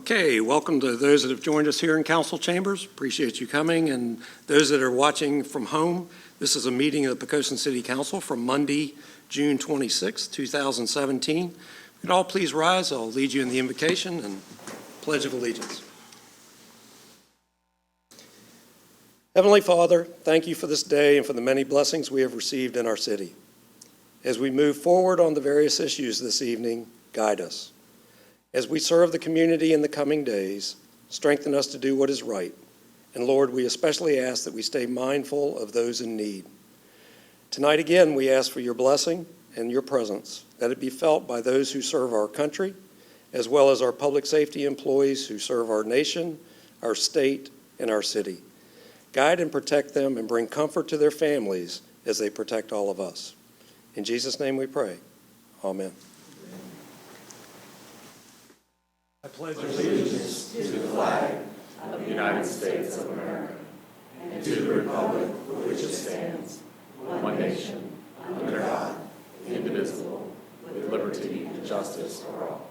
Okay, welcome to those that have joined us here in council chambers. Appreciate you coming. And those that are watching from home, this is a meeting of the Poquoson City Council from Monday, June 26, 2017. If you could all please rise, I'll lead you in the invocation and Pledge of Allegiance. Heavenly Father, thank you for this day and for the many blessings we have received in our city. As we move forward on the various issues this evening, guide us. As we serve the community in the coming days, strengthen us to do what is right. And Lord, we especially ask that we stay mindful of those in need. Tonight again, we ask for your blessing and your presence, that it be felt by those who serve our country, as well as our public safety employees who serve our nation, our state, and our city. Guide and protect them and bring comfort to their families as they protect all of us. In Jesus' name we pray. Amen. I pledge allegiance to the flag of the United States of America and to the republic for which it stands, one nation, under God, indivisible, with liberty and justice for all.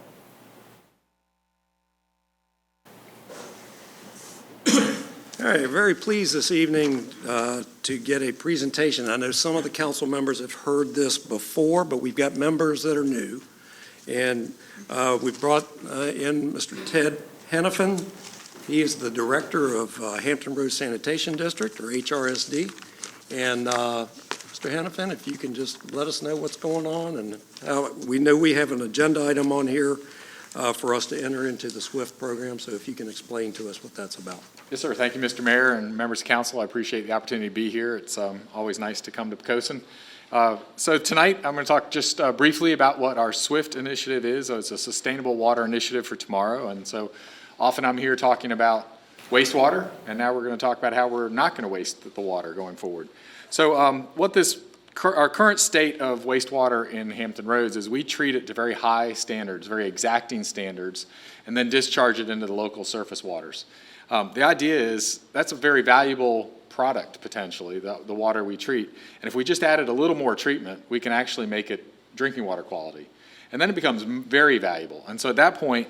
All right, very pleased this evening to get a presentation. I know some of the council members have heard this before, but we've got members that are new. And we've brought in Mr. Ted Hennepin. He is the director of Hampton Roads Sanitation District, or HRSD. And Mr. Hennepin, if you can just let us know what's going on and how we know we have an agenda item on here for us to enter into the SWIFT program. So if you can explain to us what that's about. Yes, sir. Thank you, Mr. Mayor and members of council. I appreciate the opportunity to be here. It's always nice to come to Poquoson. So tonight I'm going to talk just briefly about what our SWIFT initiative is. It's a sustainable water initiative for tomorrow. And so often I'm here talking about wastewater, and now we're going to talk about how we're not going to waste the water going forward. So our current state of wastewater in Hampton Roads is we treat it to very high standards, very exacting standards, and then discharge it into the local surface waters. The idea is that's a very valuable product, potentially, the water we treat. And if we just added a little more treatment, we can actually make it drinking water quality. And then it becomes very valuable. And so at that point,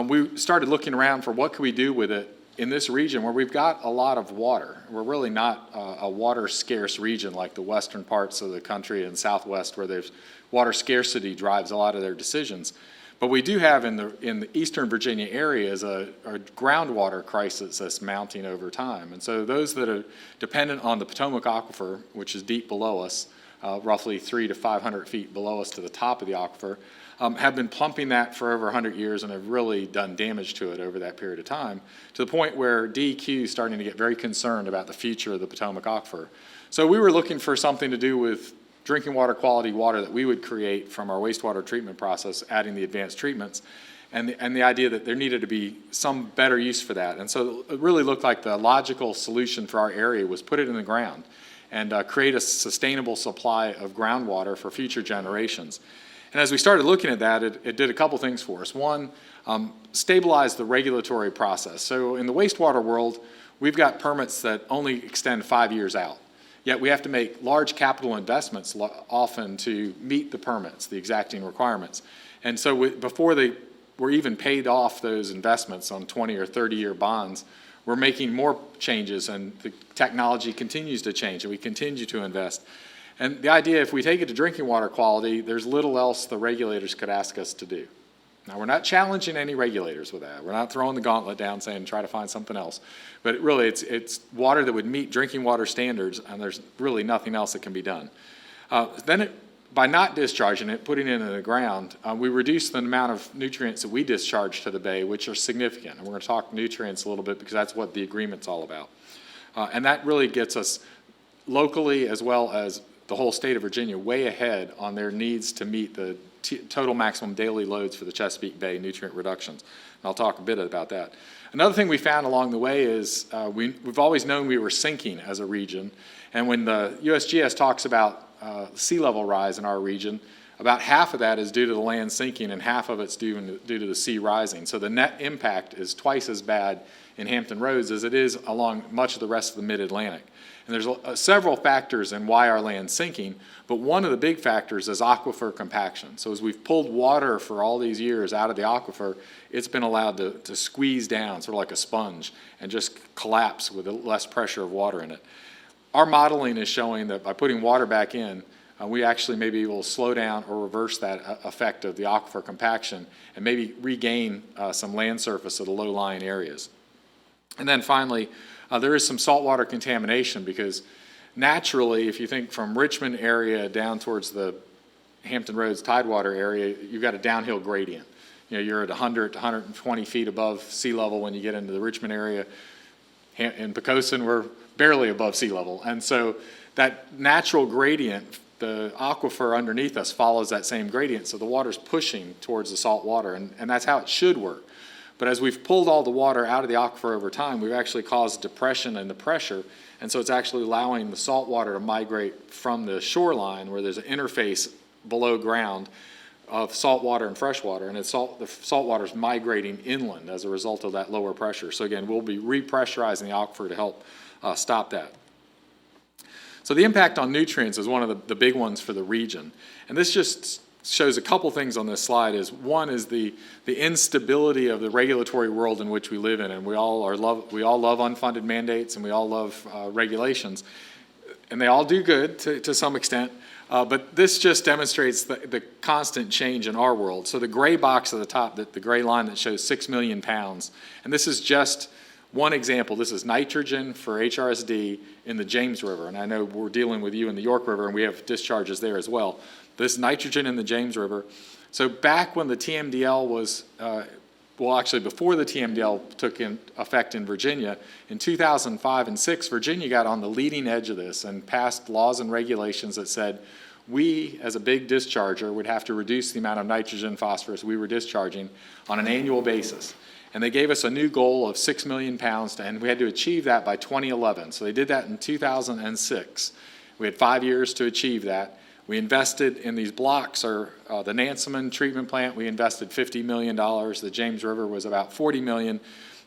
we started looking around for what could we do with it in this region where we've got a lot of water. We're really not a water scarce region like the western parts of the country and Southwest, where there's water scarcity drives a lot of their decisions. But we do have in the Eastern Virginia area is a groundwater crisis that's mounting over time. And so those that are dependent on the Potomac Aquifer, which is deep below us, roughly 300 to 500 feet below us to the top of the aquifer, have been pumping that for over 100 years and have really done damage to it over that period of time, to the point where DEQ is starting to get very concerned about the future of the Potomac Aquifer. So we were looking for something to do with drinking water quality water that we would create from our wastewater treatment process, adding the advanced treatments, and the idea that there needed to be some better use for that. And so it really looked like the logical solution for our area was put it in the ground and create a sustainable supply of groundwater for future generations. And as we started looking at that, it did a couple things for us. One, stabilize the regulatory process. So in the wastewater world, we've got permits that only extend 5 years out. Yet we have to make large capital investments often to meet the permits, the exacting requirements. And so before they were even paid off those investments on 20 or 30-year bonds, we're making more changes, and the technology continues to change, and we continue to invest. And the idea, if we take it to drinking water quality, there's little else the regulators could ask us to do. Now, we're not challenging any regulators with that. We're not throwing the gauntlet down saying try to find something else. But really, it's water that would meet drinking water standards, and there's really nothing else that can be done. By not discharging it, putting it in the ground, we reduce the amount of nutrients that we discharge to the bay, which are significant. And we're going to talk nutrients a little bit because that's what the agreement's all about. And that really gets us locally, as well as the whole state of Virginia, way ahead on their needs to meet the total maximum daily loads for the Chesapeake Bay nutrient reductions. And I'll talk a bit about that. Another thing we found along the way is we've always known we were sinking as a region. And when the USGS talks about sea level rise in our region, about half of that is due to the land sinking and half of it's due to the sea rising. So the net impact is twice as bad in Hampton Roads as it is along much of the rest of the Mid-Atlantic. And there's several factors in why our land's sinking, but one of the big factors is aquifer compaction. So as we've pulled water for all these years out of the aquifer, it's been allowed to squeeze down, sort of like a sponge, and just collapse with less pressure of water in it. Our modeling is showing that by putting water back in, we actually may be able to slow down or reverse that effect of the aquifer compaction and maybe regain some land surface at the low-lying areas. And then finally, there is some saltwater contamination because naturally, if you think from Richmond area down towards the Hampton Roads Tidewater area, you've got a downhill gradient. You know, you're at 100 to 120 feet above sea level when you get into the Richmond area. In Poquoson, we're barely above sea level. And so that natural gradient, the aquifer underneath us follows that same gradient, so the water's pushing towards the salt water, and that's how it should work. But as we've pulled all the water out of the aquifer over time, we've actually caused depression in the pressure, and so it's actually allowing the salt water to migrate from the shoreline, where there's an interface below ground of salt water and fresh water, and the salt water is migrating inland as a result of that lower pressure. So again, we'll be repressurizing the aquifer to help stop that. So the impact on nutrients is one of the big ones for the region. And this just shows a couple things on this slide. One is the instability of the regulatory world in which we live in, and we all love unfunded mandates, and we all love regulations, and they all do good to some extent. But this just demonstrates the constant change in our world. So the gray box at the top, the gray line that shows 6 million pounds, and this is just one example. This is nitrogen for HRSD in the James River, and I know we're dealing with you in the York River, and we have discharges there as well. This nitrogen in the James River. So back when the TMDL was, well, actually before the TMDL took effect in Virginia, in 2005 and 6, Virginia got on the leading edge of this and passed laws and regulations that said we, as a big discharger, would have to reduce the amount of nitrogen and phosphorus we were discharging on an annual basis. And they gave us a new goal of 6 million pounds, and we had to achieve that by 2011. So they did that in 2006. We had 5 years to achieve that. We invested in these blocks, or the Nansemond treatment plant, we invested $50 million. The James River was about $40 million.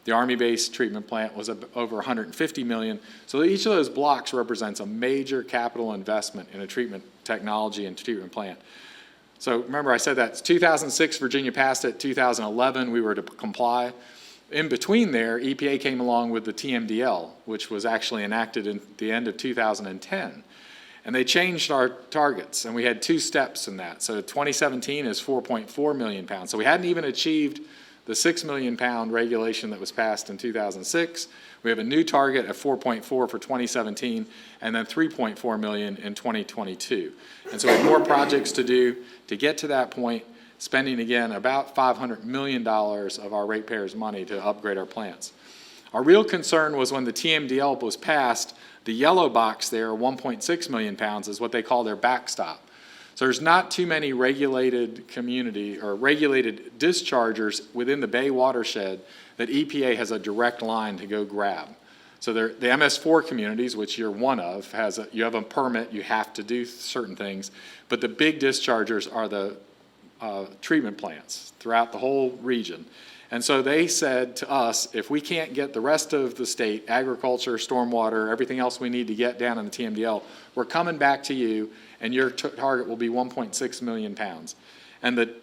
The Army-based treatment plant was over $150 million. So each of those blocks represents a major capital investment in a treatment technology and treatment plant. So remember, I said that 2006, Virginia passed it. 2011, we were to comply. In between there, EPA came along with the TMDL, which was actually enacted in the end of 2010. And they changed our targets, and we had 2 steps in that. So 2017 is 4.4 million pounds. So we hadn't even achieved the 6 million pound regulation that was passed in 2006. We have a new target of 4.4 for 2017, and then 3.4 million in 2022. And so we have more projects to do to get to that point, spending again about $500 million of our ratepayers' money to upgrade our plants. Our real concern was when the TMDL was passed, the yellow box there, 1.6 million pounds, is what they call their backstop. So there's not too many regulated community or regulated dischargers within the Bay watershed that EPA has a direct line to go grab. So the MS4 communities, which you're one of, you have a permit, you have to do certain things, but the big dischargers are the treatment plants throughout the whole region. And so they said to us, if we can't get the rest of the state, agriculture, stormwater, everything else we need to get down in the TMDL, we're coming back to you, and your target will be 1.6 million pounds. And the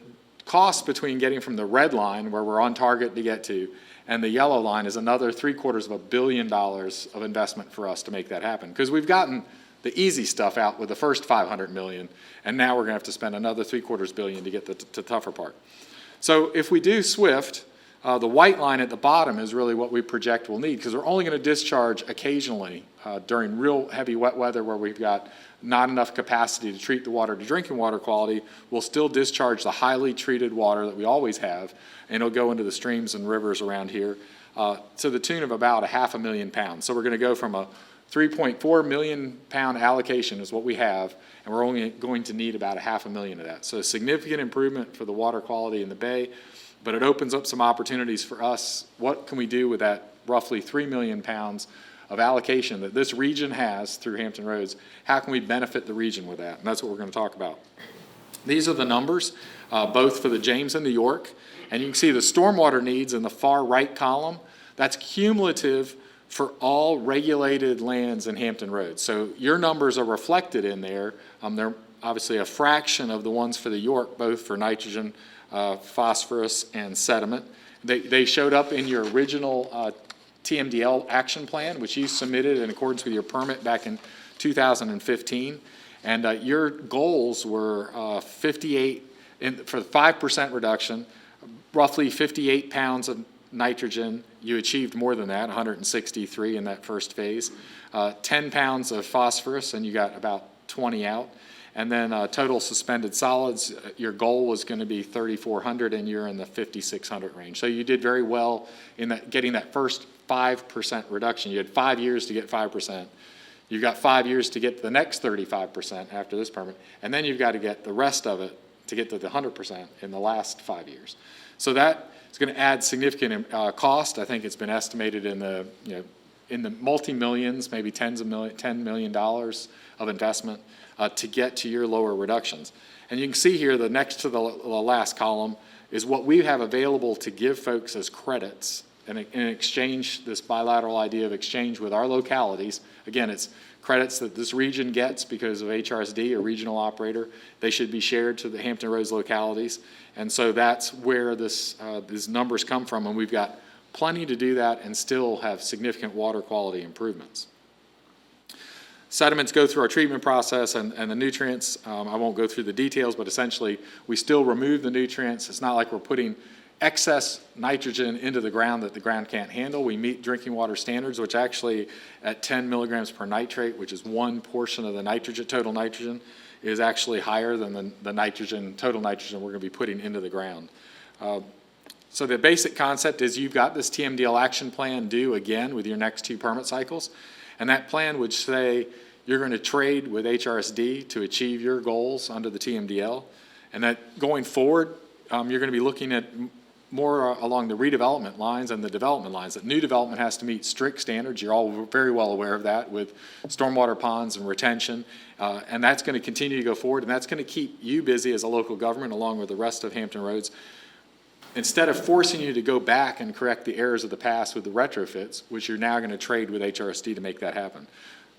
cost between getting from the red line, where we're on target to get to, and the yellow line is another $750 million of investment for us to make that happen. Because we've gotten the easy stuff out with the first $500 million, and now we're going to have to spend another $750 million to get the tougher part. So if we do SWIFT, the white line at the bottom is really what we project we'll need, because we're only going to discharge occasionally during real heavy wet weather where we've got not enough capacity to treat the water to drinking water quality. We'll still discharge the highly treated water that we always have, and it'll go into the streams and rivers around here to the tune of about 500,000 pounds. So we're going to go from a 3.4 million pound allocation is what we have, and we're only going to need about 500,000 of that. So a significant improvement for the water quality in the Bay, but it opens up some opportunities for us. What can we do with that roughly 3 million pounds of allocation that this region has through Hampton Roads? How can we benefit the region with that? And that's what we're going to talk about. These are the numbers, both for the James and the York. And you can see the stormwater needs in the far right column. That's cumulative for all regulated lands in Hampton Roads. So your numbers are reflected in there. They're obviously a fraction of the ones for the York, both for nitrogen, phosphorus, and sediment. They showed up in your original TMDL action plan, which you submitted in accordance with your permit back in 2015. And your goals were 58, for the 5% reduction, roughly 58 pounds of nitrogen. You achieved more than that, 163 in that first phase. 10 pounds of phosphorus, and you got about 20 out. And then total suspended solids, your goal was going to be 3,400, and you're in the 5,600 range. So you did very well in that, getting that first 5% reduction. You had 5 years to get 5%. You've got 5 years to get the next 35% after this permit, and then you've got to get the rest of it to get to the 100% in the last 5 years. So that is going to add significant cost. I think it's been estimated in the, in the multi-millions, maybe $10 million of investment to get to your lower reductions. And you can see here, the next to the last column is what we have available to give folks as credits in exchange, this bilateral idea of exchange with our localities. Again, it's credits that this region gets because of HRSD, a regional operator. They should be shared to the Hampton Roads localities. And so that's where these numbers come from, and we've got plenty to do that and still have significant water quality improvements. Sediments go through our treatment process and the nutrients. I won't go through the details, but essentially we still remove the nutrients. It's not like we're putting excess nitrogen into the ground that the ground can't handle. We meet drinking water standards, which actually at 10 milligrams per nitrate, which is one portion of the nitrogen, total nitrogen, is actually higher than the nitrogen, total nitrogen we're going to be putting into the ground. So the basic concept is you've got this TMDL action plan due again with your next 2 permit cycles, and that plan would say you're going to trade with HRSD to achieve your goals under the TMDL, and that going forward, you're going to be looking at more along the redevelopment lines and the development lines. That new development has to meet strict standards. You're all very well aware of that with stormwater ponds and retention, and that's going to continue to go forward, and that's going to keep you busy as a local government along with the rest of Hampton Roads. Instead of forcing you to go back and correct the errors of the past with the retrofits, which you're now going to trade with HRSD to make that happen.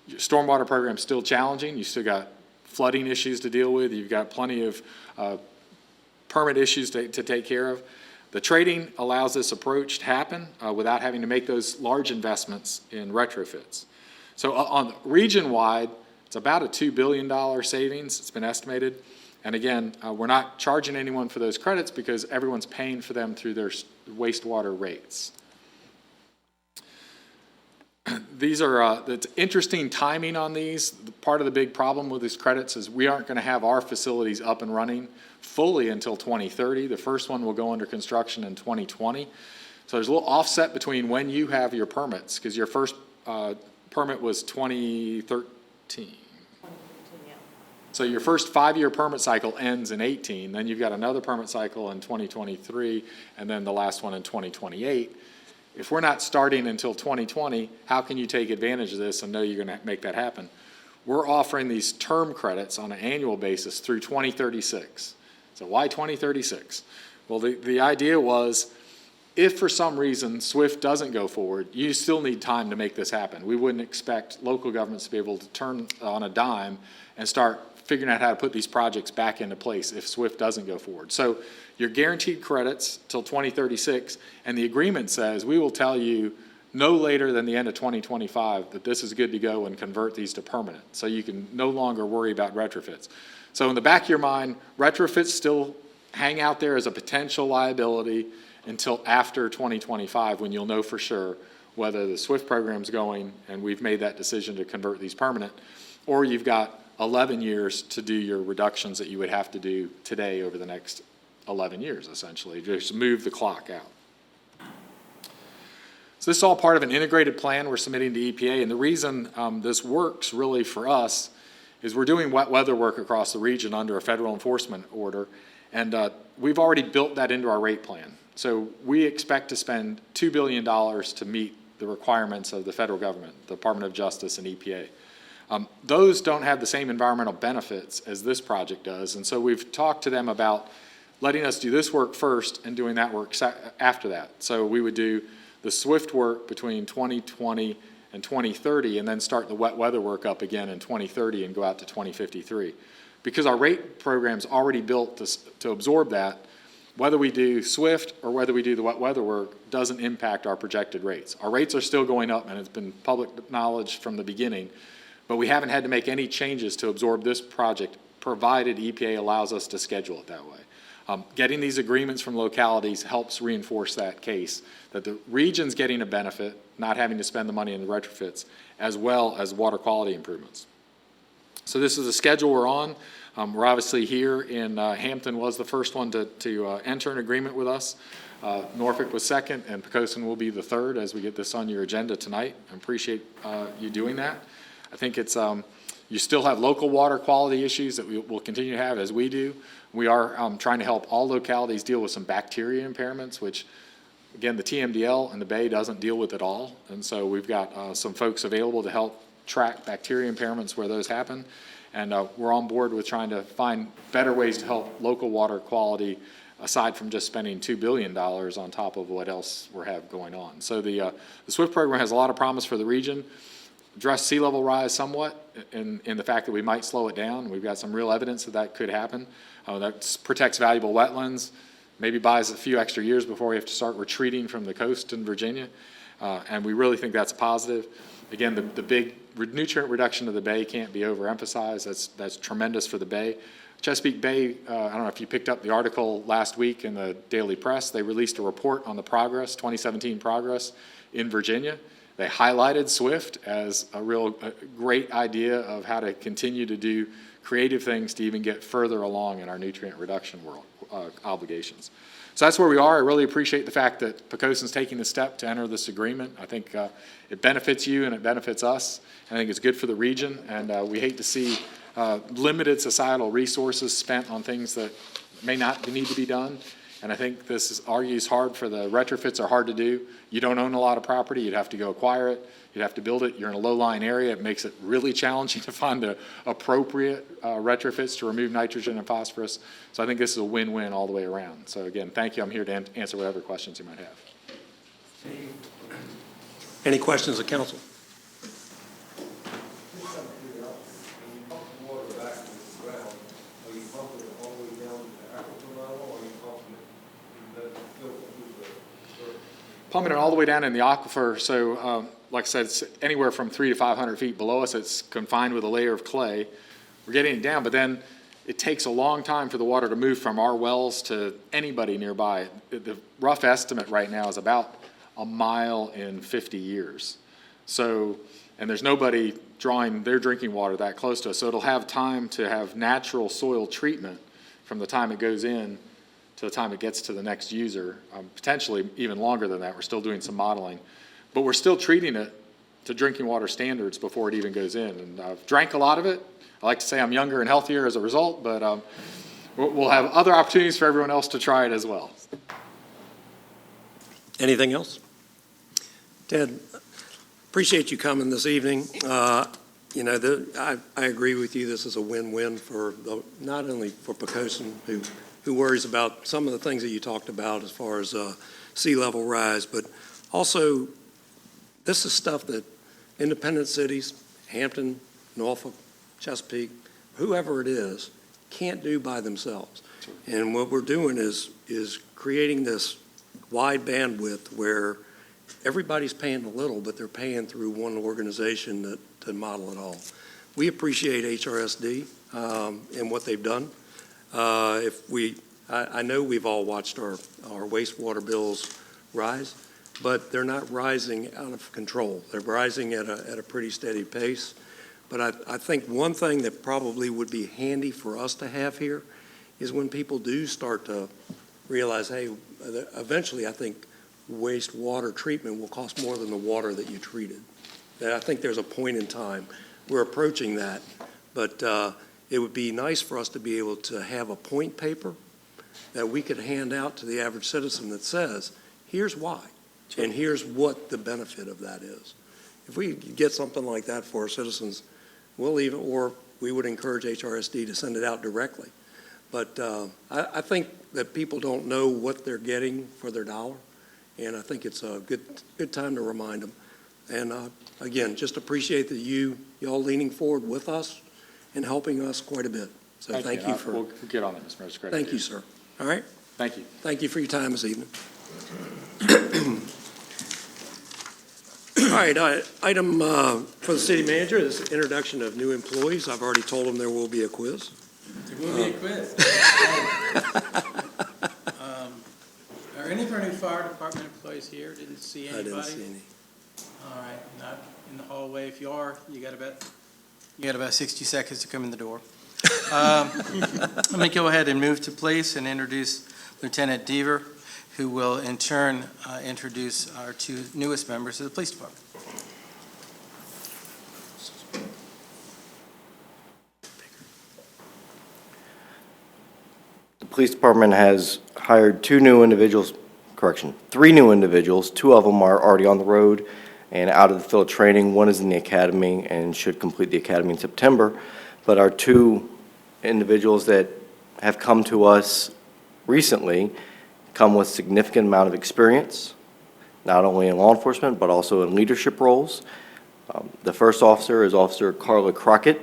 Your stormwater program's still challenging. You still got flooding issues to deal with. You've got plenty of permit issues to take care of. The trading allows this approach to happen without having to make those large investments in retrofits. So on region-wide, it's about a $2 billion savings. It's been estimated. And again, we're not charging anyone for those credits because everyone's paying for them through their wastewater rates. These are the interesting timing on these. Part of the big problem with these credits is we aren't going to have our facilities up and running fully until 2030. The first one will go under construction in 2020. So there's a little offset between when you have your permits, because your first permit was 2013. So your first 5-year permit cycle ends in 18, then you've got another permit cycle in 2023, and then the last one in 2028. If we're not starting until 2020, how can you take advantage of this and know you're going to make that happen? We're offering these term credits on an annual basis through 2036. So why 2036? Well, the idea was if for some reason SWIFT doesn't go forward, you still need time to make this happen. We wouldn't expect local governments to be able to turn on a dime and start figuring out how to put these projects back into place if SWIFT doesn't go forward. So you're guaranteed credits till 2036, and the agreement says we will tell you no later than the end of 2025 that this is good to go and convert these to permanent, so you can no longer worry about retrofits. So in the back of your mind, retrofits still hang out there as a potential liability until after 2025, when you'll know for sure whether the SWIFT program's going and we've made that decision to convert these permanent, or you've got 11 years to do your reductions that you would have to do today over the next 11 years, essentially. Just move the clock out. So this is all part of an integrated plan we're submitting to EPA, and the reason this works really for us is we're doing wet weather work across the region under a federal enforcement order, and we've already built that into our rate plan. So we expect to spend $2 billion to meet the requirements of the federal government, the Department of Justice and EPA. Those don't have the same environmental benefits as this project does, and so we've talked to them about letting us do this work first and doing that work after that. So we would do the SWIFT work between 2020 and 2030, and then start the wet weather work up again in 2030 and go out to 2053. Because our rate program's already built to absorb that, whether we do SWIFT or whether we do the wet weather work doesn't impact our projected rates. Our rates are still going up, and it's been public knowledge from the beginning, but we haven't had to make any changes to absorb this project, provided EPA allows us to schedule it that way. Getting these agreements from localities helps reinforce that case, that the region's getting a benefit, not having to spend the money in the retrofits, as well as water quality improvements. So this is the schedule we're on. We're obviously here in Hampton was the first one to enter an agreement with us. Norfolk was second, and Poquoson will be the third as we get this on your agenda tonight. I appreciate you doing that. I think it's you still have local water quality issues that we will continue to have, as we do. We are trying to help all localities deal with some bacteria impairments, which, again, the TMDL and the Bay doesn't deal with at all. And so we've got some folks available to help track bacteria impairments where those happen. And we're on board with trying to find better ways to help local water quality, aside from just spending $2 billion on top of what else we have going on. So the SWIFT program has a lot of promise for the region. Address sea level rise somewhat in the fact that we might slow it down. We've got some real evidence that that could happen. That protects valuable wetlands, maybe buys a few extra years before we have to start retreating from the coast in Virginia. And we really think that's a positive. Again, the big nutrient reduction of the Bay can't be overemphasized. That's tremendous for the Bay. Chesapeake Bay, I don't know if you picked up the article last week in the Daily Press. They released a report on the progress, 2017 progress in Virginia. They highlighted SWIFT as a great idea of how to continue to do creative things to even get further along in our nutrient reduction obligations. So that's where we are. I really appreciate the fact that Poquoson's taking the step to enter this agreement. I think it benefits you and it benefits us. I think it's good for the region, and we hate to see limited societal resources spent on things that may not need to be done. And I think this argues hard for the retrofits are hard to do. You don't own a lot of property. You'd have to go acquire it. You'd have to build it. You're in a low-lying area. It makes it really challenging to find the appropriate retrofits to remove nitrogen and phosphorus. So I think this is a win-win all the way around. So again, thank you. I'm here to answer whatever questions you might have. Any questions of council? Pumping it all the way down in the aquifer, so like I said, it's anywhere from 300 to 500 feet below us. It's confined with a layer of clay. We're getting it down, but then it takes a long time for the water to move from our wells to anybody nearby. The rough estimate right now is about a mile in 50 years. So, and there's nobody drawing their drinking water that close to us, so it'll have time to have natural soil treatment from the time it goes in to the time it gets to the next user, potentially even longer than that. We're still doing some modeling, but we're still treating it to drinking water standards before it even goes in. And I've drank a lot of it. I like to say I'm younger and healthier as a result, but we'll have other opportunities for everyone else to try it as well. Anything else? Ted, appreciate you coming this evening. You know, I agree with you. This is a win-win for not only for Poquoson, who worries about some of the things that you talked about as far as sea level rise, but also this is stuff that independent cities, Hampton, Norfolk, Chesapeake, whoever it is, can't do by themselves. And what we're doing is creating this wide bandwidth where everybody's paying a little, but they're paying through one organization to model it all. We appreciate HRSD and what they've done. I know we've all watched our wastewater bills rise, but they're not rising out of control. They're rising at a pretty steady pace. But I think one thing that probably would be handy for us to have here is when people do start to realize, hey, eventually I think wastewater treatment will cost more than the water that you treated. That I think there's a point in time. We're approaching that, but it would be nice for us to be able to have a point paper that we could hand out to the average citizen that says, here's why, and here's what the benefit of that is. If we get something like that for our citizens, or we would encourage HRSD to send it out directly. But I think that people don't know what they're getting for their dollar, and I think it's a good time to remind them. And again, just appreciate that y'all leaning forward with us and helping us quite a bit. So thank you for. We'll get on that, Mr. Mayor. It's a great Thank idea. you, sir. All right. Thank you. Thank you for your time this evening. All right, item for the city manager is introduction of new employees. I've already told them there will be a quiz. There will be a quiz. Are any of our new fire department employees here? Didn't see I anybody? didn't see any. All right, not in the hallway. If you are, you got about 60 seconds to come in the door. Let me go ahead and move to place and introduce Lieutenant Deaver, who will in turn introduce our two newest members of the police department. The police department has hired three new individuals. 2 of them are already on the road and out of the field training. One is in the academy and should complete the academy in September. But our 2 individuals that have come to us recently come with significant amount of experience, not only in law enforcement, but also in leadership roles. The first officer is Officer Carla Crockett,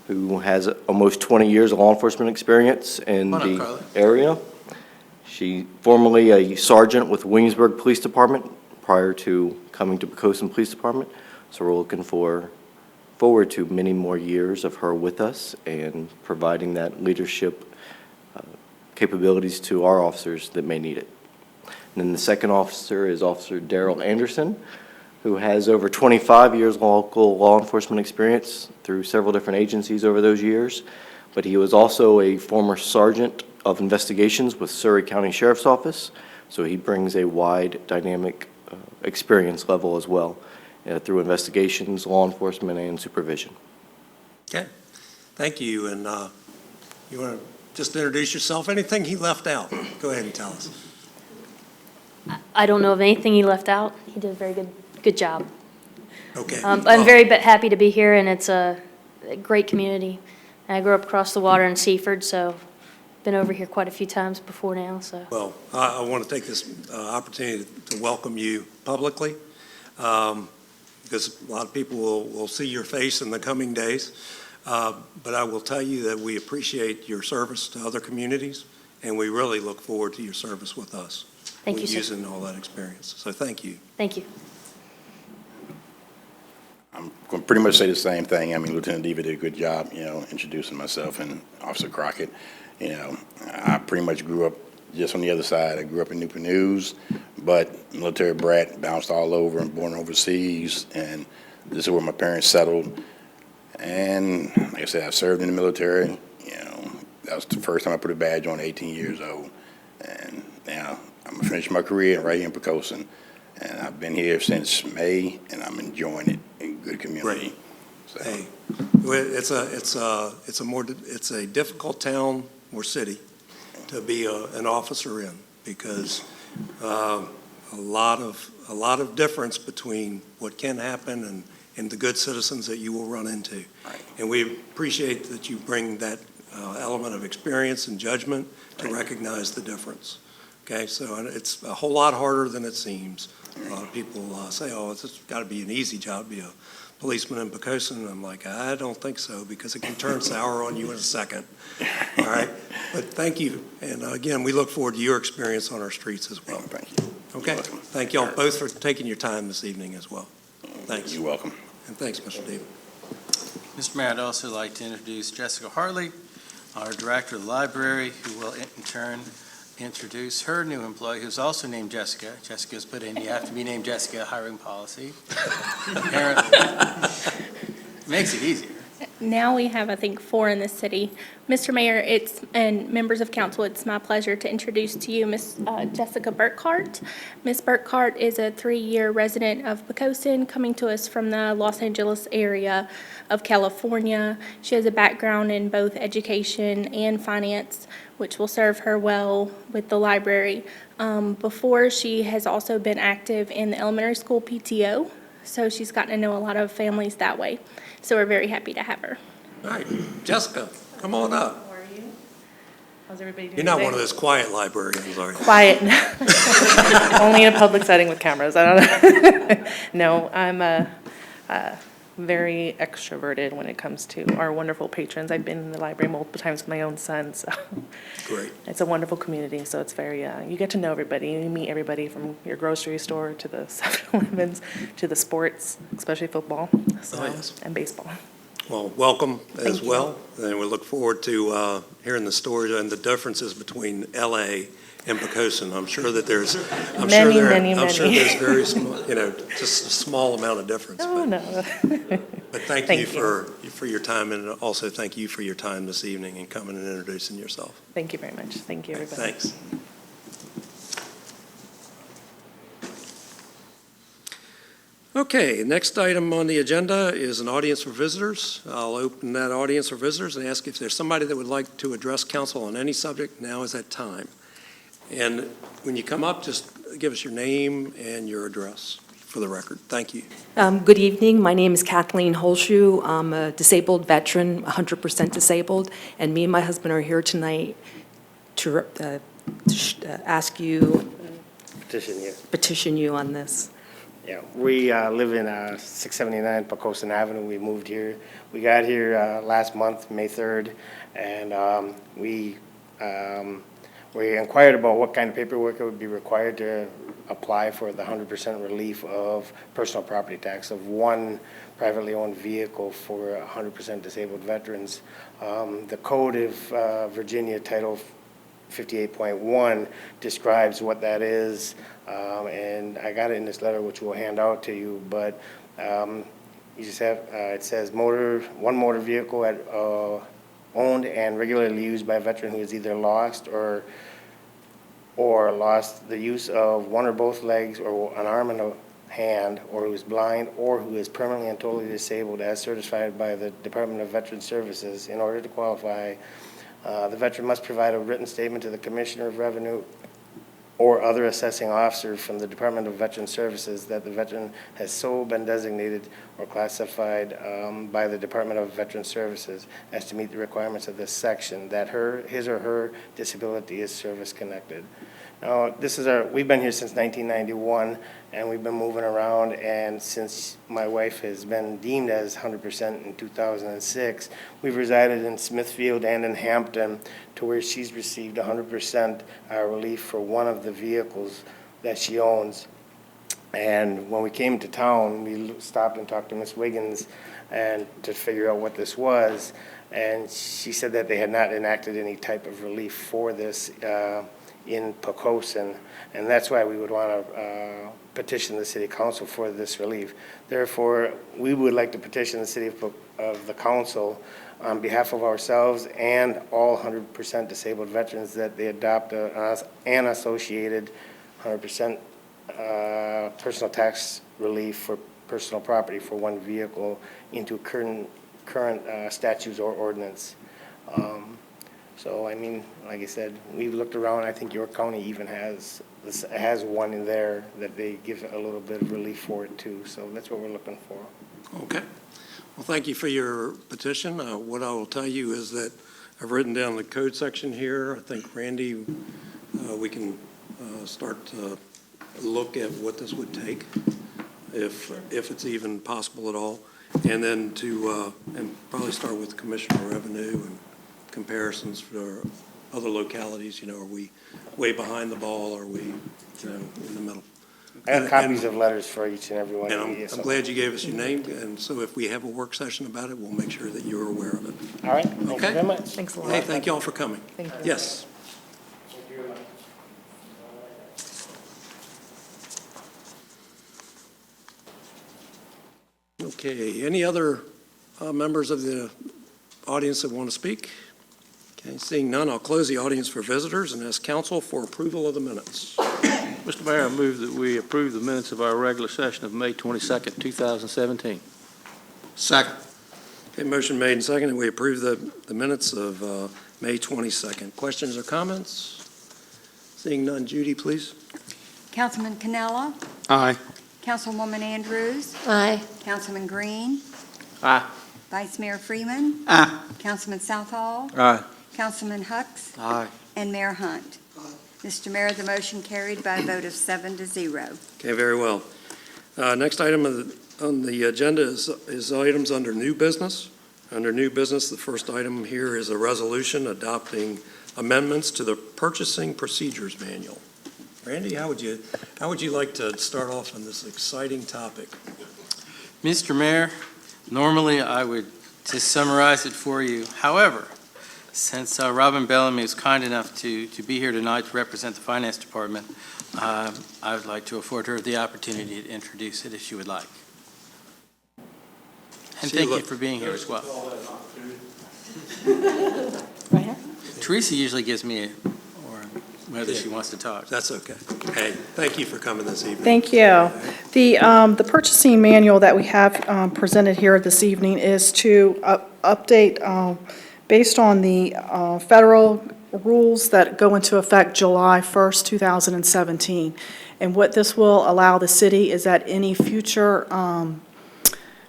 who has almost 20 years of law enforcement experience in the area. She formerly a sergeant with Williamsburg Police Department prior to coming to Poquoson Police Department. So we're looking forward to many more years of her with us and providing that leadership capabilities to our officers that may need it. And then the second officer is Officer Daryl Anderson, who has over 25 years local law enforcement experience through several different agencies over those years. But he was also a former sergeant of investigations with Surrey County Sheriff's Office, so he brings a wide dynamic experience level as well through investigations, law enforcement, and supervision. Okay, thank you. And you want to just introduce yourself? Anything he left out? Go ahead and tell us. I don't know of anything he left out. He did a very good job. Okay. I'm very happy to be here, and it's a great community. I grew up across the water in Seaford, so been over here quite a few times before now. So. Well, I want to take this opportunity to welcome you publicly, because a lot of people will see your face in the coming days. But I will tell you that we appreciate your service to other communities, and we really look forward to your service with us. Thank you, sir. Using all that experience. So thank you. Thank you. I'm going to pretty much say the same thing. I mean, Lieutenant Deaver did a good job, introducing myself, and Officer Crockett. I pretty much grew up just on the other side. I grew up in Newport News, but military brat, bounced all over and born overseas, and this is where my parents settled. And like I said, I served in the military. That was the first time I put a badge on, 18 years old. And now I'm going to finish my career right here in Poquoson. And I've been here since May, and I'm enjoying it in good community. So. Hey, it's a difficult town or city to be an officer in, because a lot of difference between what can happen and the good citizens that you will run into. Right. And we appreciate that you bring that element of experience and judgment to recognize the difference. Okay, so it's a whole lot harder than it seems. A lot of people say, oh, it's got to be an easy job to be a policeman in Poquoson. And I'm like, I don't think so, because it can turn sour on you in a second. All right, but thank you. And again, we look forward to your experience on our streets as well. Thank you. Okay, thank you all both for taking your time this evening as well. Thanks. You're welcome. And thanks, Mr. David. Mr. Mayor, I'd also like to introduce Jessica Hartley, our Director of the Library, who will in turn introduce her new employee, who's also named Jessica. Jessica's put in, you have to be named Jessica, hiring policy. Apparently. Makes it easier. Now we have, I think, 4 in this city. Mr. Mayor, and members of council, it's my pleasure to introduce to you Miss Jessica Burkhart. Miss Burkhart is a 3-year resident of Poquoson, coming to us from the Los Angeles area of California. She has a background in both education and finance, which will serve her well with the library. Before, she has also been active in the elementary school PTO, so she's gotten to know a lot of families that way. So we're very happy to have her. All right, Jessica, come on up. How are you? How's everybody doing You're not today? one of those quiet librarians, are you? Quiet. Only in a public setting with cameras. I don't know. No, I'm very extroverted when it comes to our wonderful patrons. I've been in the library multiple times with my own son, so Great. it's a wonderful community. So it's very, you get to know everybody. You meet everybody from your grocery store to the 7-Elevens to the sports, especially football, so, Oh, yes. and baseball. Well, welcome as Thank you. well, and we look forward to hearing the stories and the differences between LA and Poquoson. I'm sure that there's, I'm sure Many, there, many, I'm sure many. there's very small, just a small amount of difference. Oh, no. But thank Thank you you. for your time, and also thank you for your time this evening and coming and introducing yourself. Thank you very much. Thank you, everybody. Thanks. Okay, next item on the agenda is an audience for visitors. I'll open that audience for visitors and ask if there's somebody that would like to address council on any subject. Now is that time. And when you come up, just give us your name and your address for the record. Thank you. Good evening. My name is Kathleen Holshoe. I'm a disabled veteran, 100% disabled, and me and my husband are here tonight to ask you, petition you on this. Yeah, we live in 679 Poquoson Avenue. We moved here. We got here last month, May 3rd, and we inquired about what kind of paperwork would be required to apply for the 100% relief of personal property tax of one privately owned vehicle for 100% disabled veterans. The Code of Virginia Title 58.1 describes what that is, and I got it in this letter, which we'll hand out to you, but you just have, it says one motor vehicle owned and regularly used by a veteran who is either lost or lost the use of one or both legs or an arm and a hand, or who is blind, or who is permanently and totally disabled as certified by the Department of Veterans Services. In order to qualify, the veteran must provide a written statement to the Commissioner of Revenue or other assessing officer from the Department of Veterans Services that the veteran has so been designated or classified by the Department of Veterans Services as to meet the requirements of this section, that his or her disability is service-connected. Now, we've been here since 1991, and we've been moving around, and since my wife has been deemed as 100% in 2006, we've resided in Smithfield and in Hampton, to where she's received 100% relief for one of the vehicles that she owns. And when we came to town, we stopped and talked to Ms. Wiggins and to figure out what this was, and she said that they had not enacted any type of relief for this in Poquoson, and that's why we would want to petition the City Council for this relief. Therefore, we would like to petition the City of the Council on behalf of ourselves and all 100% disabled veterans that they adopt an associated 100% personal tax relief for personal property for one vehicle into current statutes or ordinance. So, I mean, like I said, we've looked around. I think York County even has one in there that they give a little bit of relief for it too. So that's what we're looking for. Okay. Well, thank you for your petition. What I will tell you is that I've written down the code section here. I think, Randy, we can start to look at what this would take, if it's even possible at all, and then and probably start with Commissioner of Revenue and comparisons for other localities. Are we way behind the ball? Are we, in the middle? I have copies of letters for each and every one And of you. I'm glad you gave us your name, and so if we have a work session about it, we'll make sure that you're aware of it. All right, thank you Okay. very much. Thanks a Hey, lot. thank you all for coming. Thank you. Yes. Okay, any other members of the audience that want to speak? Okay, seeing none, I'll close the audience for visitors and ask council for approval of the minutes. Mr. Mayor, I move that we approve the minutes of our regular session of May 22nd, 2017. Second. Okay, motion made and seconded. We approve the minutes of May 22nd. Questions or comments? Seeing none, Judy, please. Councilman Cannella. Aye. Councilwoman Andrews. Aye. Councilman Green. Aye. Vice Mayor Freeman. Aye. Councilman Southall. Aye. Councilman Hux, Aye. and Mayor Hunt. Mr. Mayor, the motion carried by a vote of 7-0. Okay, very well. Next item on the agenda is items under new business. Under new business, the first item here is a resolution adopting amendments to the Purchasing Procedures Manual. Randy, how would you like to start off on this exciting topic? Mr. Mayor, normally I would just summarize it for you. However, since Robin Bellamy is kind enough to be here tonight to represent the Finance Department, I would like to afford her the opportunity to introduce it if she would like. And thank you for being here as well. Teresa usually gives me or whether she wants to talk. That's okay. Hey, thank you for coming this evening. Thank you. The purchasing manual that we have presented here this evening is to update based on the federal rules that go into effect July 1st, 2017. And what this will allow the city is that any future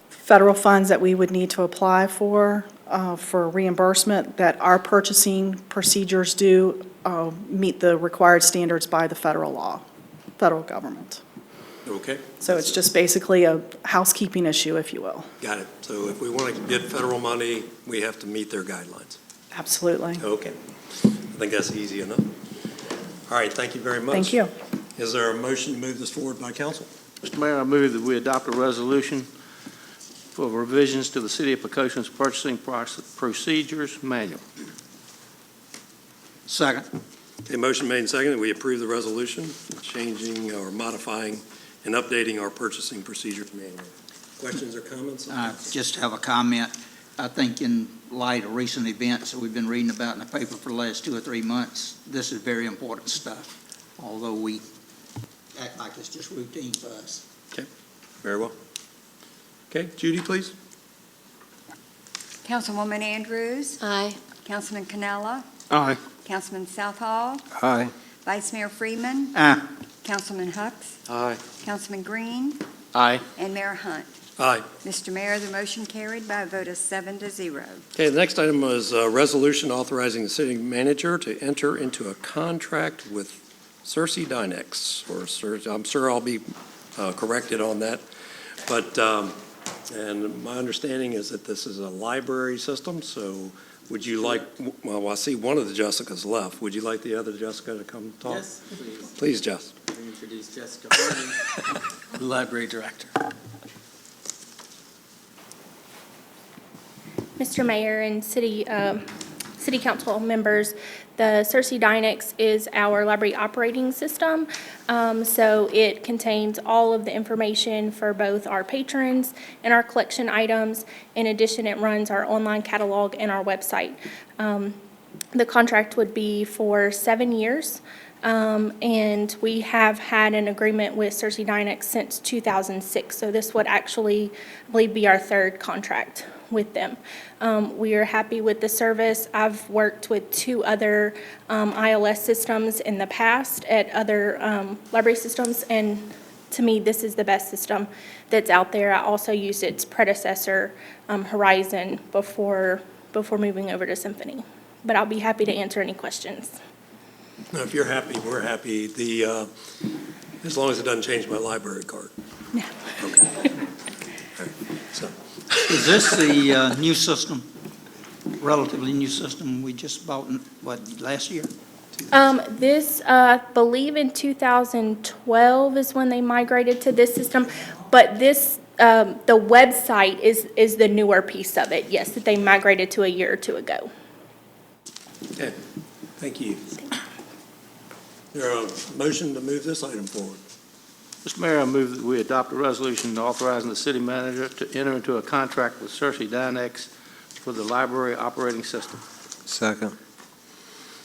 federal funds that we would need to apply for reimbursement, that our purchasing procedures do meet the required standards by the federal law, federal government. Okay, So it's just basically a housekeeping issue, if you will. got it. So if we want to get federal money, we have to meet their guidelines. Absolutely. Okay. I think that's easy enough. All right, thank you very much. Thank you. Is there a motion to move this forward by council? Mr. Mayor, I move that we adopt a resolution for revisions to the City of Pocoson's Purchasing Procedures Manual. Second. Okay, motion made and seconded. We approve the resolution, changing or modifying and updating our purchasing procedures manual. Questions or comments? Just have a comment. I think in light of recent events that we've been reading about in the paper for the last 2 or 3 months, this is very important stuff, although we act like it's just routine for us. Very well. Okay, Judy, please. Councilwoman Andrews, Aye. Councilman Canella, Aye. Councilman Southall, Aye. Vice Mayor Freeman, Aye. Councilman Hux, Aye. Councilman Green, Aye. and Mayor Hunt. Aye. Mr. Mayor, the motion carried by a vote of 7-0. Okay, the next item was a resolution authorizing the city manager to enter into a contract with Cersei Dynex, I'm sure I'll be corrected on that. But, and my understanding is that this is a library system, so would you like, well, I see one of the Jessicas left. Would you like the other Jessica to come talk? Yes, please. Please, Jess. Let me introduce Jessica Hardy, the Library Director. Mr. Mayor and City Council members, the Cersei Dynex is our library operating system. So it contains all of the information for both our patrons and our collection items. In addition, it runs our online catalog and our website. The contract would be for 7 years. And we have had an agreement with Cersei Dynex since 2006. So this would actually, I believe, be our 3rd contract with them. We are happy with the service. I've worked with 2 other ILS systems in the past at other library systems, and to me, this is the best system that's out there. I also used its predecessor, Horizon, before moving over to Symphony. But I'll be happy to answer any questions. No, if you're happy, we're happy. As long as it doesn't change my library card. No. Okay. All right, so. Is this the new system, relatively new system we just bought, last year? This, believe in 2012 is when they migrated to this system, but this, the website is the newer piece of it, yes, that they migrated to a year or 2 ago. Okay, thank you. There a motion to move this item forward? Mr. Mayor, I move that we adopt a resolution authorizing the city manager to enter into a contract with Cersei Dynex for the library operating system. Second.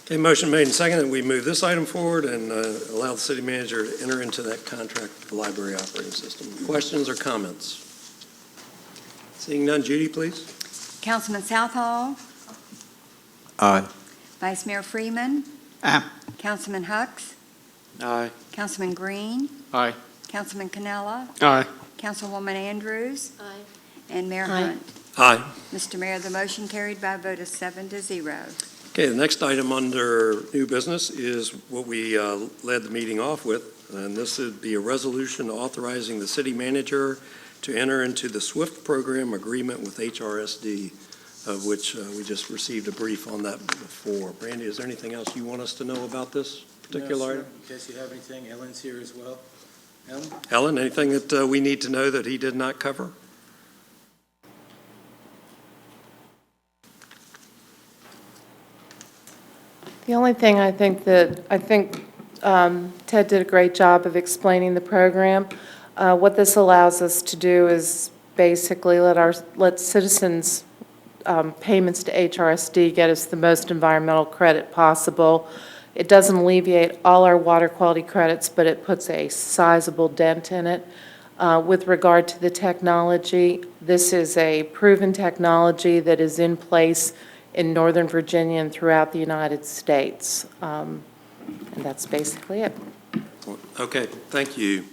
Okay, motion made and seconded that we move this item forward and allow the city manager to enter into that contract with the library operating system. Questions or comments? Seeing none, Judy, please. Councilman Southall, Aye. Vice Mayor Freeman, Aye. Councilman Hux, Aye. Councilman Green, Aye. Councilman Canella, Aye. Councilwoman Andrews, Aye. and Mayor Aye. Hunt. Aye. Mr. Mayor, the motion carried by a vote of 7-0. Okay, the next item under new business is what we led the meeting off with, and this would be a resolution authorizing the city manager to enter into the SWIFT program agreement with HRSD, of which we just received a brief on that before. Randy, is there anything else you want us to know about this particular item? In case you have anything, Ellen's here as well. Ellen? Ellen, anything that we need to know that he did not cover? The only thing I think Ted did a great job of explaining the program. What this allows us to do is basically let citizens' payments to HRSD get us the most environmental credit possible. It doesn't alleviate all our water quality credits, but it puts a sizable dent in it. With regard to the technology, this is a proven technology that is in place in Northern Virginia and throughout the United States. And that's basically it. Okay, thank you.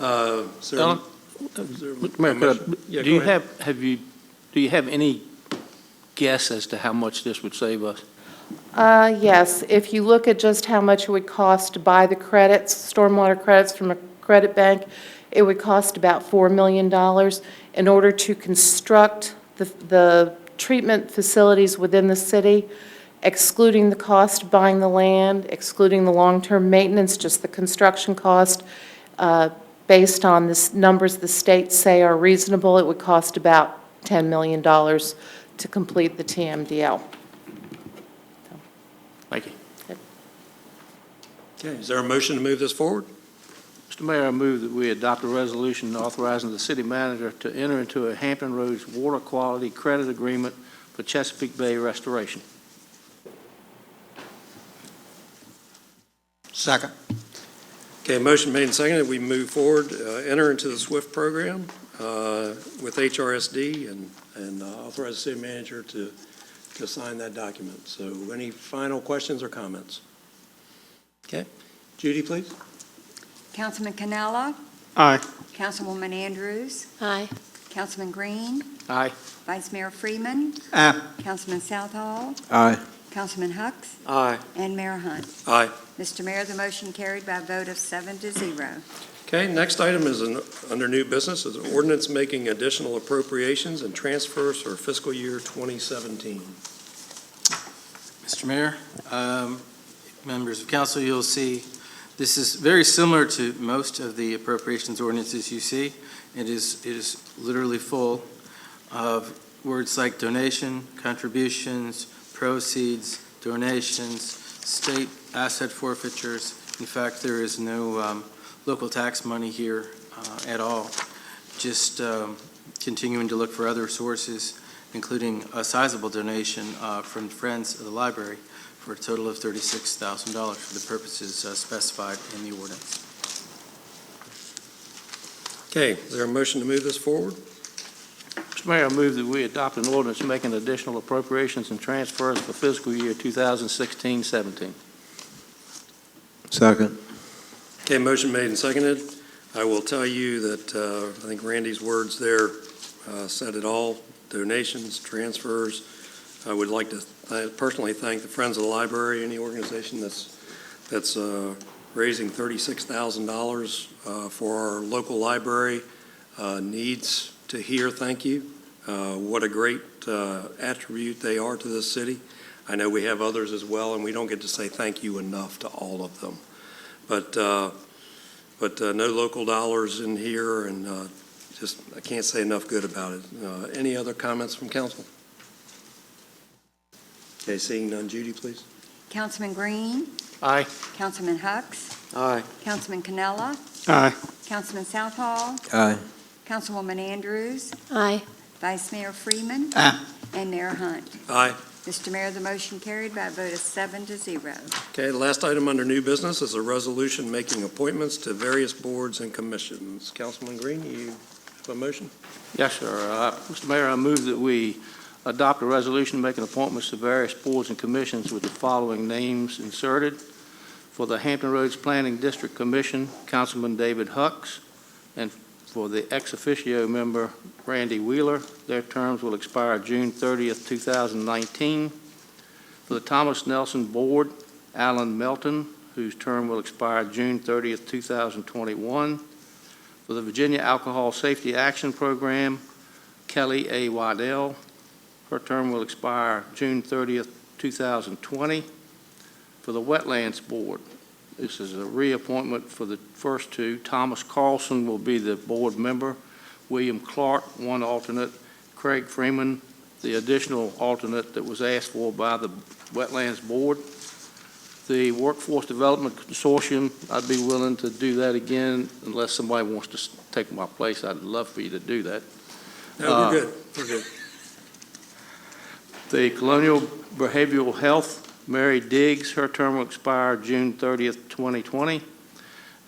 Ellen? Mayor, Yeah, do you go ahead. do you have any guess as to how much this would save us? Yes, if you look at just how much it would cost to buy the credits, stormwater credits from a credit bank, it would cost about $4 million. In order to construct the treatment facilities within the city, excluding the cost of buying the land, excluding the long-term maintenance, just the construction cost, based on the numbers the states say are reasonable, it would cost about $10 million to complete the TMDL. Thank you. Okay, is there a motion to move this forward? Mr. Mayor, I move that we adopt a resolution authorizing the city manager to enter into a Hampton Roads water quality credit agreement for Chesapeake Bay restoration. Second. Okay, motion made and seconded. We move forward, enter into the SWIFT program with HRSD and authorize the city manager to sign that document. So any final questions or comments? Okay, Judy, please. Councilman Canella? Aye. Councilwoman Andrews? Aye. Councilman Green? Aye. Vice Mayor Freeman? Aye. Councilman Southall? Aye. Councilman Hucks? Aye. And Mayor Hunt. Aye. Mr. Mayor, the motion carried by a vote of 7-0. Okay, next item is under new business, is an ordinance making additional appropriations and transfers for fiscal year 2017. Mr. Mayor, members of council, you'll see this is very similar to most of the appropriations ordinances you see. It is literally full of words like donation, contributions, proceeds, donations, state asset forfeitures. In fact, there is no local tax money here at all. Just continuing to look for other sources, including a sizable donation from Friends of the Library for a total of $36,000 for the purposes specified in the ordinance. Okay, is there a motion to move this forward? Mr. Mayor, I move that we adopt an ordinance making additional appropriations and transfers for fiscal year 2016-17. Second. Okay, motion made and seconded. I will tell you that I think Randy's words there said it all. Donations, transfers. I would like to personally thank the Friends of the Library, any organization that's raising $36,000 for our local library. Needs to hear thank you. What a great attribute they are to this city. I know we have others as well, and we don't get to say thank you enough to all of them. But no local dollars in here, and I can't say enough good about it. Any other comments from council? Okay, seeing none. Judy, please. Councilman Green? Aye. Councilman Hucks? Aye. Councilman Canella? Aye. Councilman Southall? Aye. Councilwoman Andrews? Aye. Vice Mayor Freeman? Aye. And Mayor Hunt. Aye. Mr. Mayor, the motion carried by a vote of 7-0. Okay, the last item under new business is a resolution making appointments to various boards and commissions. Councilman Green, you have a motion? Yes, sir. Mr. Mayor, I move that we adopt a resolution making appointments to various boards and commissions with the following names inserted. For the Hampton Roads Planning District Commission, Councilman David Hucks, and for the ex officio member, Randy Wheeler. Their terms will expire June 30th, 2019. For For the Thomas Nelson Board, Alan Melton, whose term will expire June 30th, 2021. For the Virginia Alcohol Safety Action Program, Kelly A. Waddell. Her term will expire June 30th, 2020. For the Wetlands Board, this is a reappointment for the first two. Thomas Carlson will be the board member. William Clark, one alternate. Craig Freeman, the additional alternate that was asked for by the Wetlands Board. The Workforce Development Consortium, I'd be willing to do that again unless somebody wants to take my place. I'd love for you to do that. No, we're good. We're good. The Colonial Behavioral Health, Mary Diggs, her term will expire June 30th, 2020.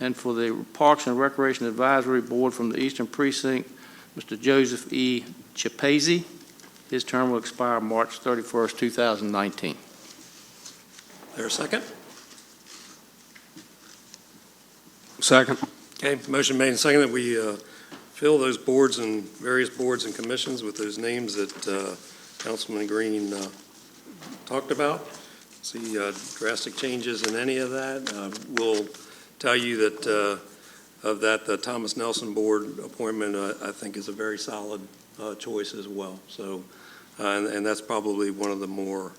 And for the Parks and Recreation Advisory Board from the Eastern Precinct, Mr. Joseph E. Chipazy, his term will expire March 31st, 2019. There a second? Second. Okay, motion made and second that we fill those boards and various boards and commissions with those names that Councilman Green talked about. See drastic changes in any of that. We'll tell you that of that, the Thomas Nelson Board appointment, I think, is a very solid choice as well. So, and that's probably one of the more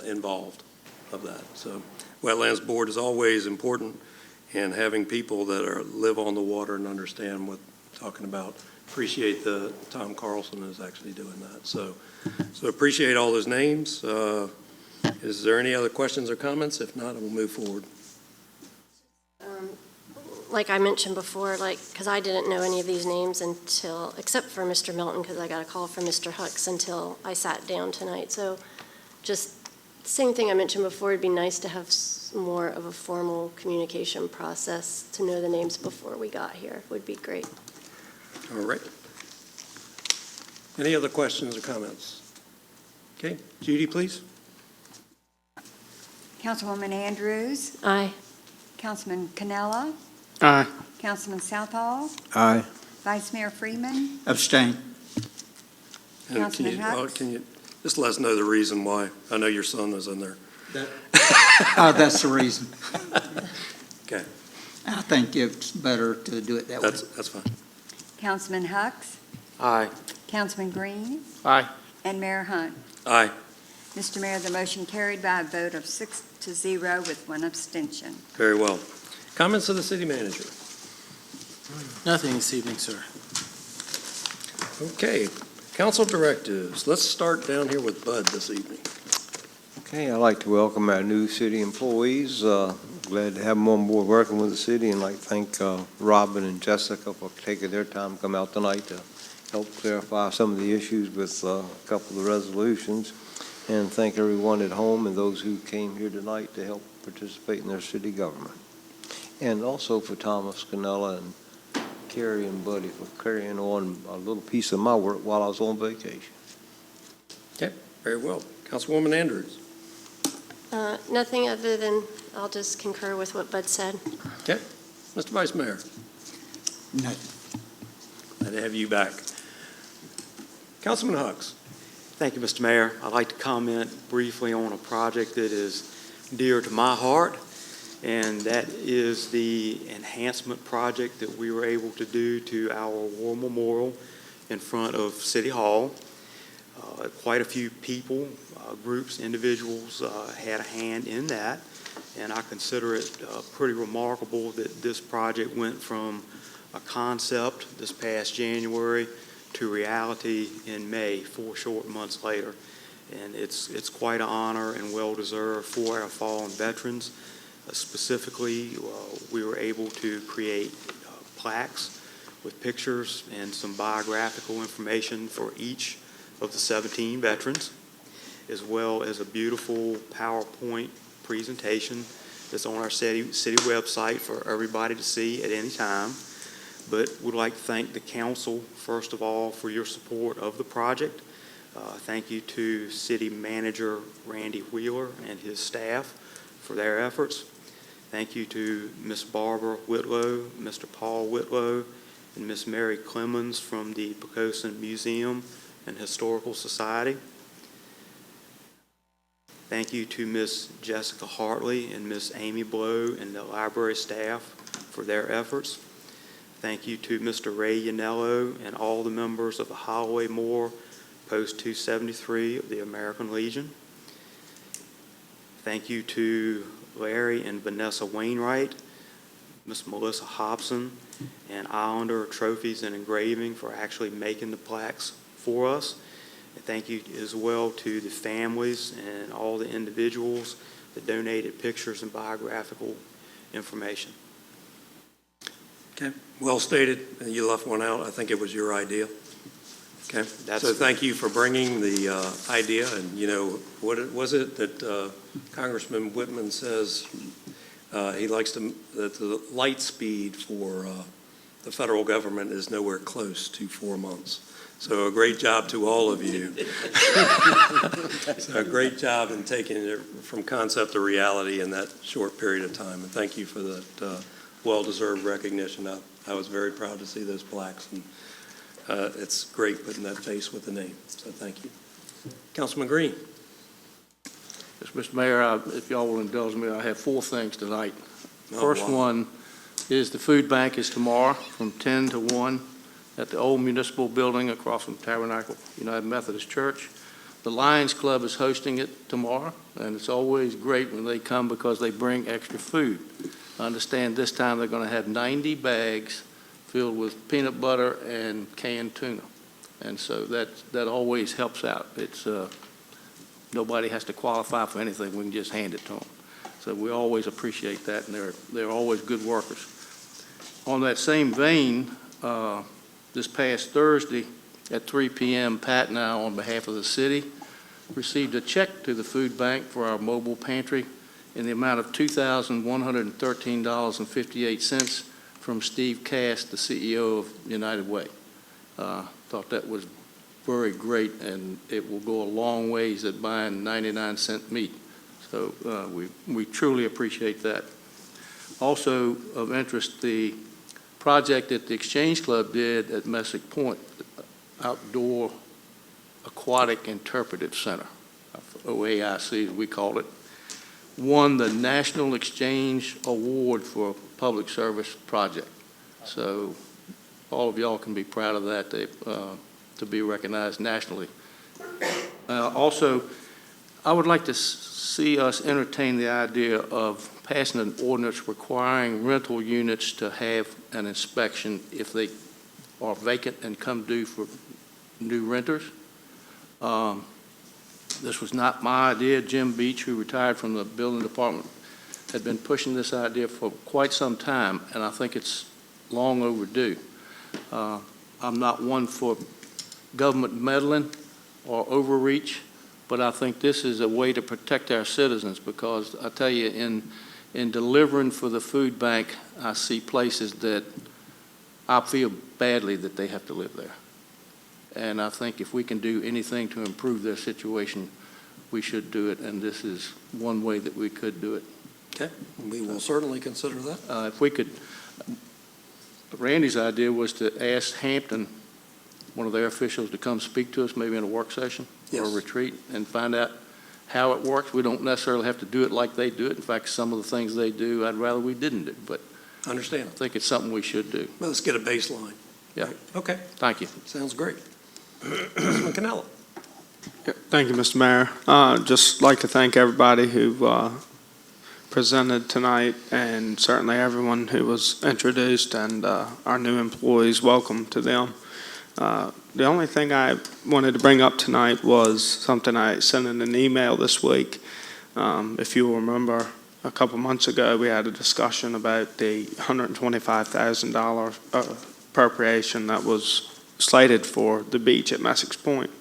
involved of that. So, Wetlands Board is always important, and having people that live on the water and understand what we're talking about. Appreciate the Tom Carlson is actually doing that. So appreciate all those names. Is there any other questions or comments? If not, we'll move forward. Like I mentioned before, because I didn't know any of these names until, except for Mr. Milton, because I got a call from Mr. Hucks until I sat down tonight. So just same thing I mentioned before, it'd be nice to have more of a formal communication process to know the names before we got here. Would be great. All right. Any other questions or comments? Okay, Judy, please. Councilwoman Andrews, Aye. Councilman Canella, Aye. Councilman Southall, Aye. Vice Mayor Freeman, Abstain. And Councilman Hucks? can you just let us know the reason why? I know your son is in there. That's the reason. Okay. I think it's better to do it that way. That's fine. Councilman Hucks, Aye. Councilman Green, Aye. and Mayor Hunt. Aye. Mr. Mayor, the motion carried by a vote of 6-0 with one abstention. Very well. Comments of the city manager? Nothing this evening, sir. Okay. Council directives. Let's start down here with Bud this evening. Okay, I'd like to welcome our new city employees. Glad to have them on board working with the city, and I'd like to thank Robin and Jessica for taking their time to come out tonight to help clarify some of the issues with a couple of the resolutions. And thank everyone at home and those who came here tonight to help participate in their city government. And also for Thomas Canella and Carrie and Buddy for carrying on a little piece of my work while I was on vacation. Okay, very well. Councilwoman Andrews. Nothing other than I'll just concur with what Bud said. Okay. Mr. Vice Mayor. No. Glad to have you back. Councilman Hucks. Thank you, Mr. Mayor. I'd like to comment briefly on a project that is dear to my heart, and that is the enhancement project that we were able to do to our war memorial in front of City Hall. Quite a few people, groups, individuals had a hand in that, and I consider it pretty remarkable that this project went from a concept this past January to reality in May, 4 short months later. And it's quite an honor and well-deserved for our fallen veterans. Specifically, we were able to create plaques with pictures and some biographical information for each of the 17 veterans, as well as a beautiful PowerPoint presentation that's on our city website for everybody to see at any time. But would like to thank the council, first of all, for your support of the project. Thank you to City Manager Randy Wheeler and his staff for their efforts. Thank you to Ms. Barbara Whitlow, Mr. Paul Whitlow, and Ms. Mary Clemens from the Poquoson Museum and Historical Society. Thank you to Ms. Jessica Hartley and Ms. Amy Blow and the library staff for their efforts. Thank you to Mr. Ray Yanello and all the members of the Holloway Moore Post 273 of the American Legion. Thank you to Larry and Vanessa Wainwright, Ms. Melissa Hobson, and Islander Trophies and Engraving for actually making the plaques for us. And thank you as well to the families and all the individuals that donated pictures and biographical information. Okay, well stated. You left one out. I think it was your idea. Okay, so thank you for bringing the idea. And, you know, what was it that Congressman Whitman says he likes to, that the light speed for the federal government is nowhere close to 4 months. So a great job to all of you. So a great job in taking it from concept to reality in that short period of time. And thank you for that well-deserved recognition. I was very proud to see those plaques, and it's great putting that face with the name. So thank you. Councilman Green. Yes, Mr. Mayor, if y'all will indulge me, I have 4 things tonight. Oh, First wow. one is the food bank is tomorrow from 10 to 1 at the old municipal building across from Tabernacle United Methodist Church. The Lions Club is hosting it tomorrow, and it's always great when they come because they bring extra food. I understand this time they're going to have 90 bags filled with peanut butter and canned tuna. And so that always helps out. It's nobody has to qualify for anything. We can just hand it to them. So we always appreciate that, and they're always good workers. On that same vein, this past Thursday at 3 p.m., Pat and I, on behalf of the city, received a check to the food bank for our mobile pantry in the amount of $2,113.58 from Steve Cass, the CEO of United Way. Thought that was very great, and it will go a long ways at buying 99-cent meat. So we truly appreciate that. Also of interest, the project that the Exchange Club did at Messick Point, Outdoor Aquatic Interpretive Center, OAIC as we call it, won the National Exchange Award for Public Service Project. So all of y'all can be proud of that, to be recognized nationally. Also, I would like to see us entertain the idea of passing an ordinance requiring rental units to have an inspection if they are vacant and come due for new renters. This was not my idea. Jim Beach, who retired from the building department, had been pushing this idea for quite some time, and I think it's long overdue. I'm not one for government meddling or overreach, but I think this is a way to protect our citizens, because I tell you, in delivering for the food bank, I see places that I feel badly that they have to live there. And I think if we can do anything to improve their situation, we should do it, and this is one way that we could do it. Okay, we will certainly consider that. If we could, Randy's idea was to ask Hampton, one of their officials, to come speak to us maybe in a work session or a retreat and find out how it works. We don't necessarily have to do it like they do it. In fact, some of the things they do, I'd rather we didn't do, but Understand. I think it's something we should do. Well, let's get a baseline. Yeah. Right. Okay, Thank you. sounds great. Councilman Cannella. Thank you, Mr. Mayor. Just like to thank everybody who presented tonight, and certainly everyone who was introduced, and our new employees, welcome to them. The only thing I wanted to bring up tonight was something I sent in an email this week. If you remember, a couple months ago, we had a discussion about the $125,000 appropriation that was slated for the beach at Messick's Point.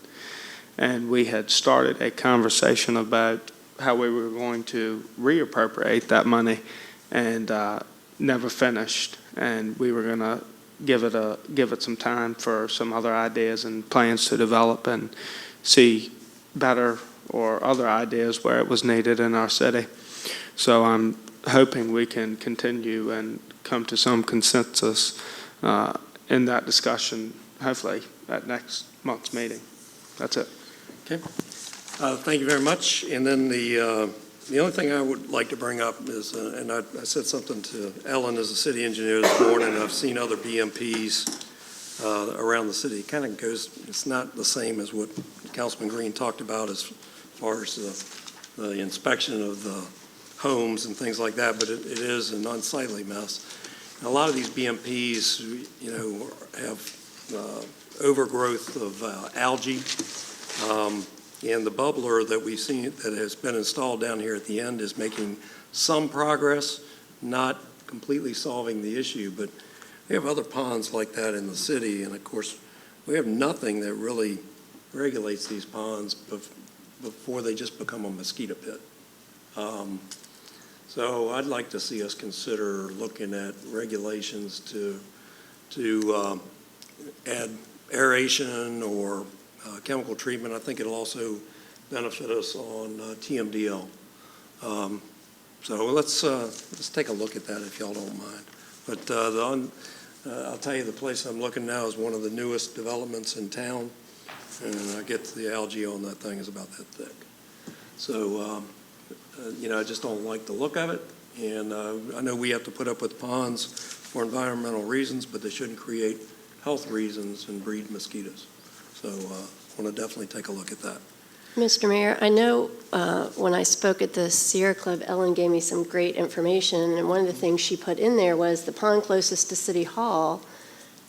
And we had started a conversation about how we were going to reappropriate that money, and never finished. And we were going to give it some time for some other ideas and plans to develop, and see better or other ideas where it was needed in our city. So I'm hoping we can continue and come to some consensus in that discussion, hopefully at next month's meeting. That's it. Okay. Thank you very much. And then the only thing I would like to bring up is, and I said something to Ellen as a city engineer this morning, and I've seen other BMPs around the city. It kind of goes, it's not the same as what Councilman Green talked about as far as the inspection of the homes and things like that, but it is an unsightly mess. And a lot of these BMPs, you know, have overgrowth of algae. And the bubbler that we've seen that has been installed down here at the end is making some progress, not completely solving the issue, but we have other ponds like that in the city, and of course, we have nothing that really regulates these ponds before they just become a mosquito pit. So I'd like to see us consider looking at regulations to add aeration or chemical treatment. I think it'll also benefit us on TMDL. So let's take a look at that if y'all don't mind. But I'll tell you, the place I'm looking now is one of the newest developments in town, and I get the algae on that thing is about that thick. So, you know, I just don't like the look of it, and I know we have to put up with ponds for environmental reasons, but they shouldn't create health reasons and breed mosquitoes. So I want to definitely take a look at that. Mr. Mayor, I know when I spoke at the Sierra Club, Ellen gave me some great information, and one of the things she put in there was the pond closest to City Hall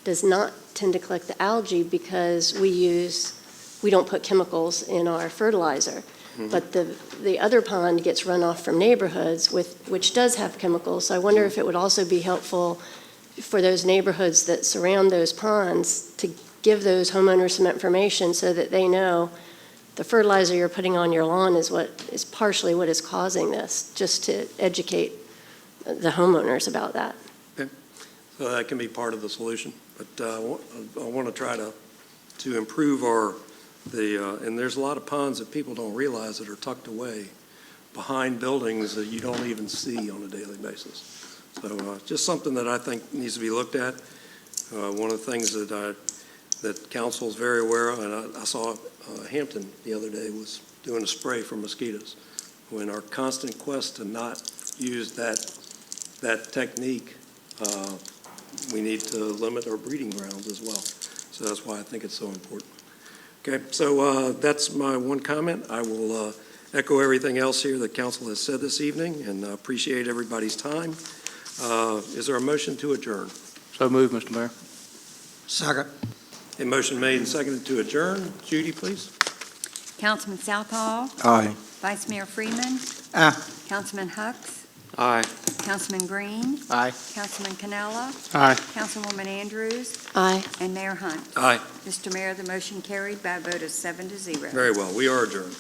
does not tend to collect the algae because we don't put chemicals in our fertilizer. Mm-hmm. But the other pond gets runoff from neighborhoods which does have chemicals. So I wonder if it would also be helpful for those neighborhoods that surround those ponds to give those homeowners some information so that they know the fertilizer you're putting on your lawn is partially what is causing this, just to educate the homeowners about that. Okay. So that can be part of the solution. But I want to try to improve and there's a lot of ponds that people don't realize that are tucked away behind buildings that you don't even see on a daily basis. So just something that I think needs to be looked at. One of the things that council is very aware of, and I saw Hampton the other day was doing a spray for mosquitoes. In our constant quest to not use that technique, we need to limit our breeding grounds as well. So that's why I think it's so important. Okay, so that's my one comment. I will echo everything else here that council has said this evening, and appreciate everybody's time. Is there a motion to adjourn? So moved, Mr. Mayor. Second. A motion made and seconded to adjourn. Judy, please. Councilman Southall, Aye. Vice Mayor Freeman, Aye. Councilman Hucks, Aye. Councilman Green, Aye. Councilman Canella, Aye. Councilwoman Andrews, Aye. and Mayor Hunt. Aye. Mr. Mayor, the motion carried by a vote of 7-0. Very well. We are adjourned.